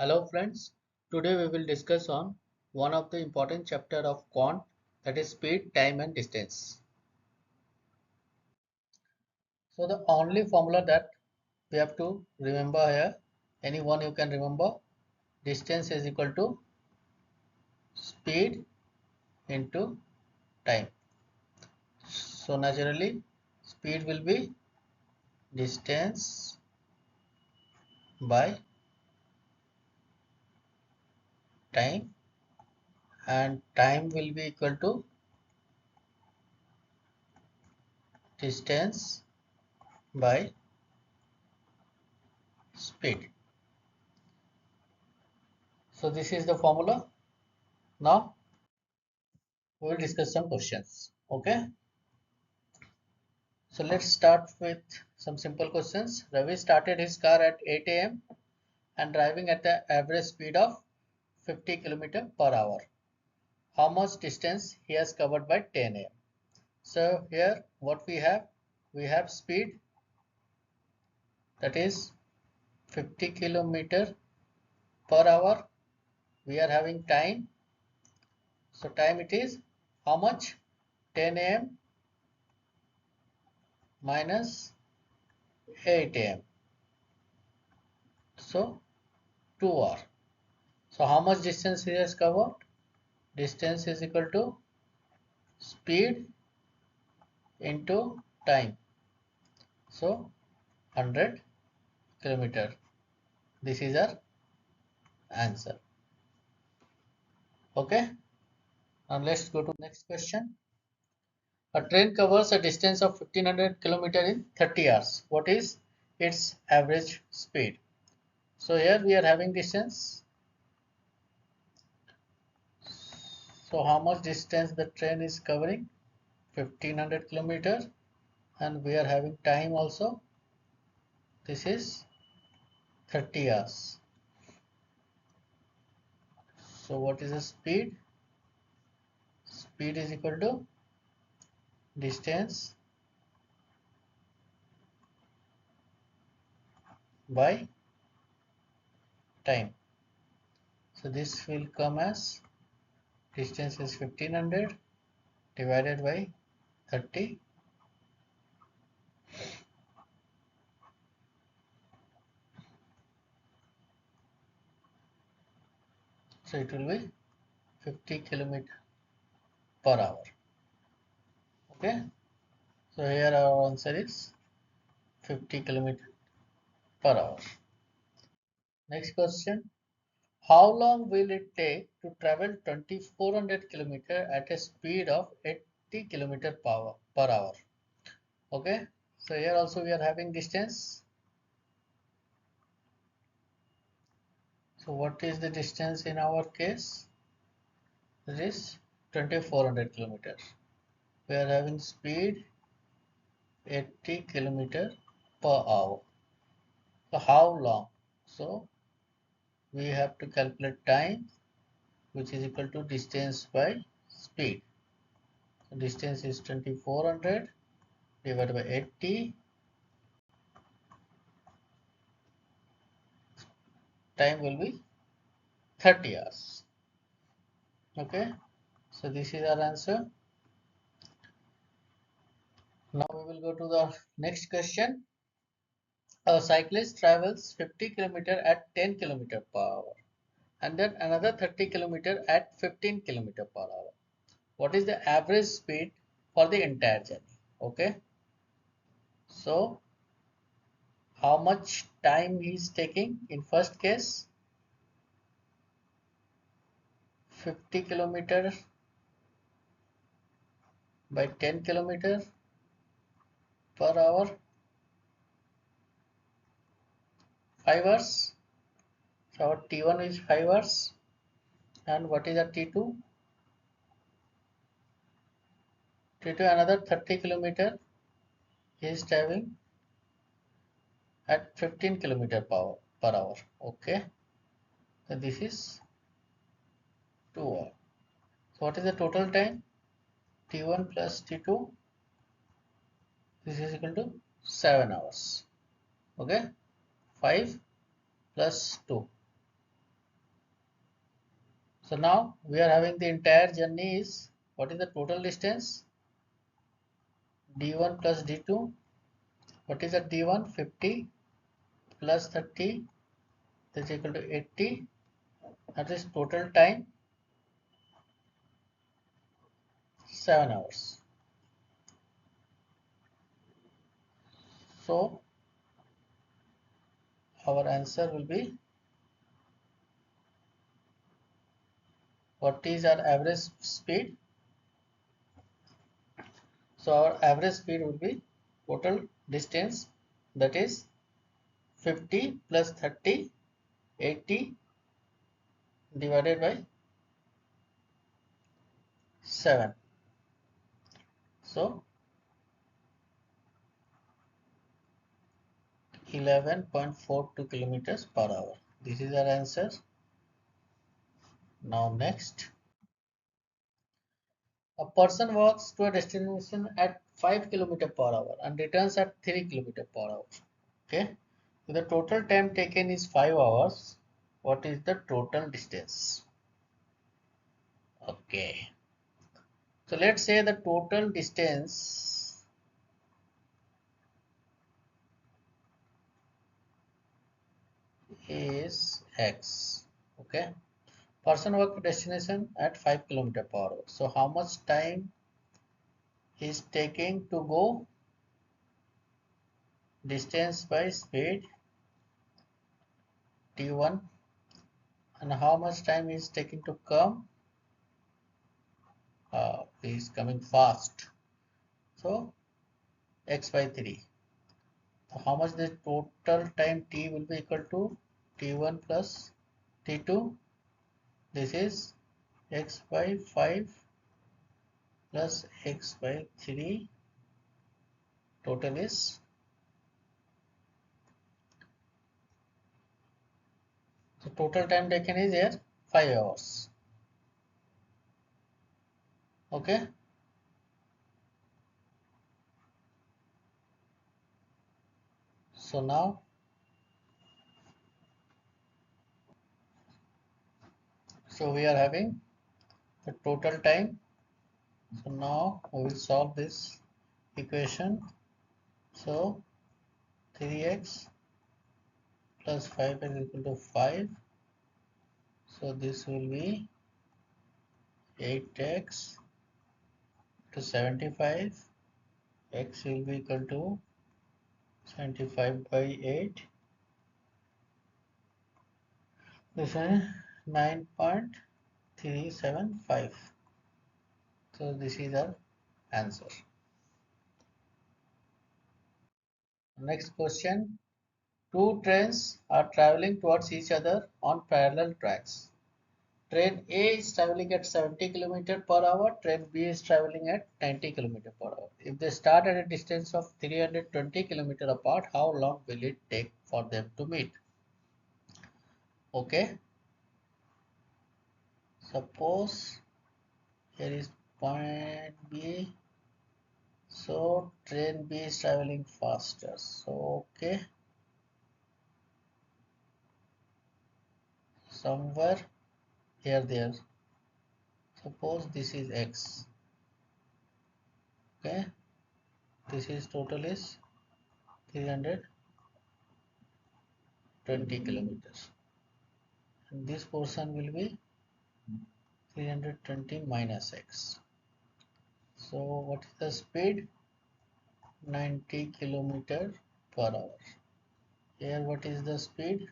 Hello friends, today we will discuss on one of the important chapter of quant, that is speed, time and distance. So the only formula that we have to remember here, anyone you can remember, distance is equal to speed into time. So naturally speed will be distance by time and time will be equal to distance by speed. So this is the formula. Now we will discuss some questions. Okay. So let's start with some simple questions. Ravi started his car at 8 a.m. and driving at the average speed of 50 km per hour. How much distance he has covered by 10 a.m. So here what we have speed, that is 50 km per hour. We are having time. So time it is how much? 10 a.m. minus 8 a.m. So 2 hours. So how much distance he has covered? Distance is equal to speed into time. So 100 kilometer. This is our answer. Okay. Now let's go to next question. A train covers a distance of 1500 kilometer in 30 hours. What is its average speed? So here we are having distance. So how much distance the train is covering? 1500 kilometer, and we are having time also. This is 30 hours. So what is the speed? Speed is equal to distance by time. So this will come as distance is 1500 divided by 30. So it will be 50 km per hour. Okay. So here our answer is 50 km per hour. Next question. How long will it take to travel 2400 km at a speed of 80 km per hour? Okay. So here also we are having distance. So what is the distance in our case? It is 2400 kilometers. We are having speed 80 kilometer per hour. So how long? So we have to calculate time, which is equal to distance by speed. So distance is 2400 divided by 80. Time will be 30 hours. Okay. So this is our answer. Now we will go to the next question. A cyclist travels 50 km at 10 km per hour and then another 30 km at 15 km per hour. What is the average speed for the entire journey? Okay. So how much time he is taking in first case? 50 km by 10 km per hour, 5 hours. So our T1 is 5 hours. And what is the T2? T2 another 30 km he is traveling at 15 km per hour. Okay. So this is 2 hours. So what is the total time? T1 plus T2. This is equal to 7 hours. Okay. 5 plus 2. So now we are having the entire journey is, what is the total distance? D1 plus D2. What is the D1? 50 plus 30 is equal to 80. That is total time 7 hours. So our answer will be, what is our average speed? So our average speed will be total distance, that is 50 plus 30, 80 divided by 7. So 11.42 kilometers per hour. This is our answer. Now next, a person walks to a destination at 5 km per hour and returns at 3 km per hour. Okay. So the total time taken is 5 hours. What is the total distance? Okay. So let's say the total distance is x. Okay. Person walk destination at 5 km per hour. So how much time is taking to go distance by speed t1, and how much time is taking to come, is coming fast, so x by 3. So how much the total time t will be equal to t1 plus t2. This is x by 5 plus x by 3. Total is, so total time taken is here 5 hours. Okay. So now, so we are having the total time. So now we will solve this equation. So 3x plus 5 is equal to 5. So this will be 8x to 75. X will be equal to 75 by 8. This is 9.375. So this is our answer. Next question. Two trains are traveling towards each other on parallel tracks. Train A is traveling at 70 km per hour. Train B is traveling at 90 km per hour. If they start at a distance of 320 km apart, how long will it take for them to meet? Okay. Suppose here is point B. So train B is traveling faster. So okay. Somewhere here there. Suppose this is X. Okay. This is total is 320 kilometers. And this portion will be 320 minus x. So what is the speed? 90 kilometer per hour. Here what is the speed?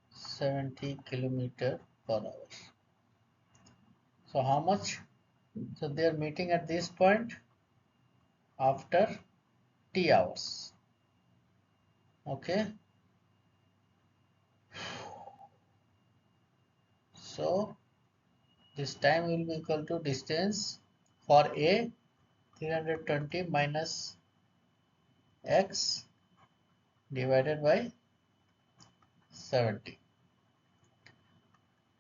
70 kilometer per hour. So how much? So they are meeting at this point after t hours. Okay. So this time will be equal to distance for A, 320 minus x divided by 70,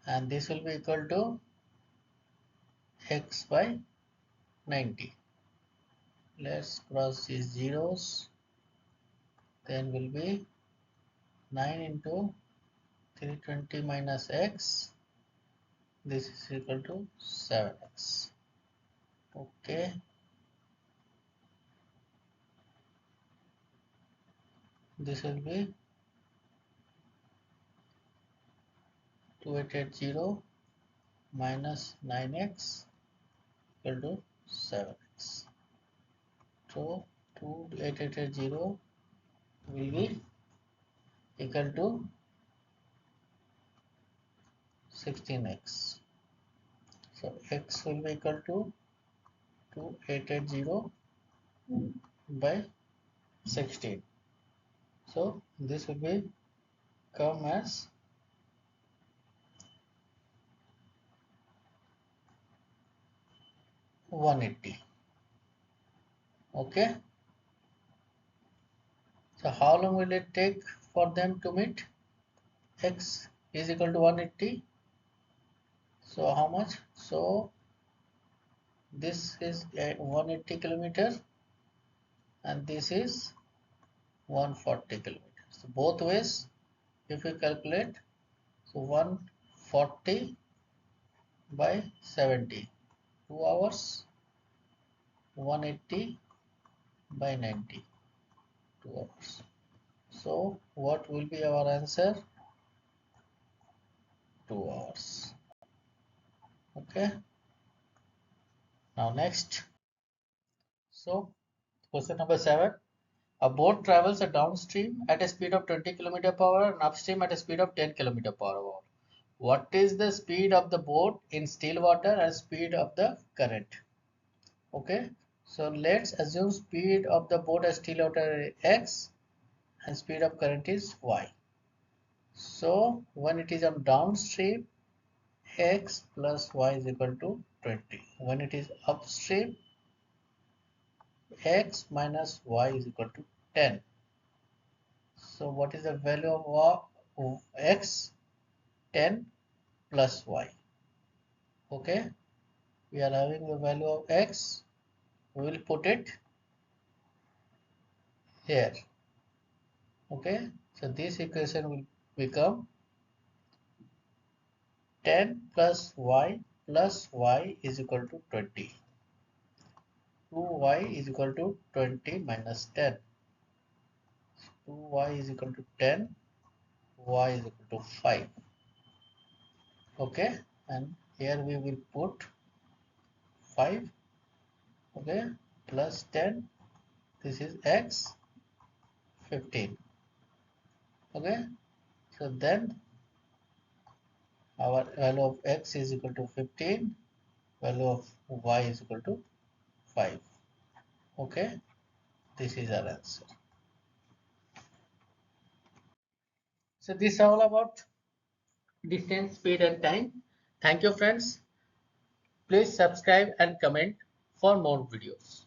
and this will be equal to x by 90. Let's cross these zeros. Then will be 9 into 320 minus x this is equal to 7x. Okay, this will be 2880 minus 9x equal to 7x. So 2880 will be equal to 16x. So x will be equal to 2880 by 16. So this will be come as 180. Okay. So how long will it take for them to meet? X is equal to 180. So how much? So this is 180 kilometer and this is 140 kilometers. So both ways, if we calculate, so 140 by 70, 2 hours, 180 by 90, 2 hours. So what will be our answer? 2 hours. Okay. Now next. So question number 7. A boat travels downstream at a speed of 20 km per hour and upstream at a speed of 10 km per hour. What is the speed of the boat in still water and speed of the current? Okay, so let's assume speed of the boat at still water is x and speed of current is y. So when it is on downstream, x plus y is equal to 20. When it is upstream, x minus y is equal to 10. So what is the value of x? 10 plus y. Okay, we are having the value of x. We will put it here. Okay, so this equation will become 10 plus y is equal to 20. 2y is equal to 20 minus 10. 2y is equal to 10, y is equal to 5. Okay, and here we will put 5. Okay, plus 10, this is x, 15. Okay, so then our value of x is equal to 15, value of y is equal to 5. Okay, this is our answer. So this is all about distance, speed and time. Thank you friends. Please subscribe and comment for more videos.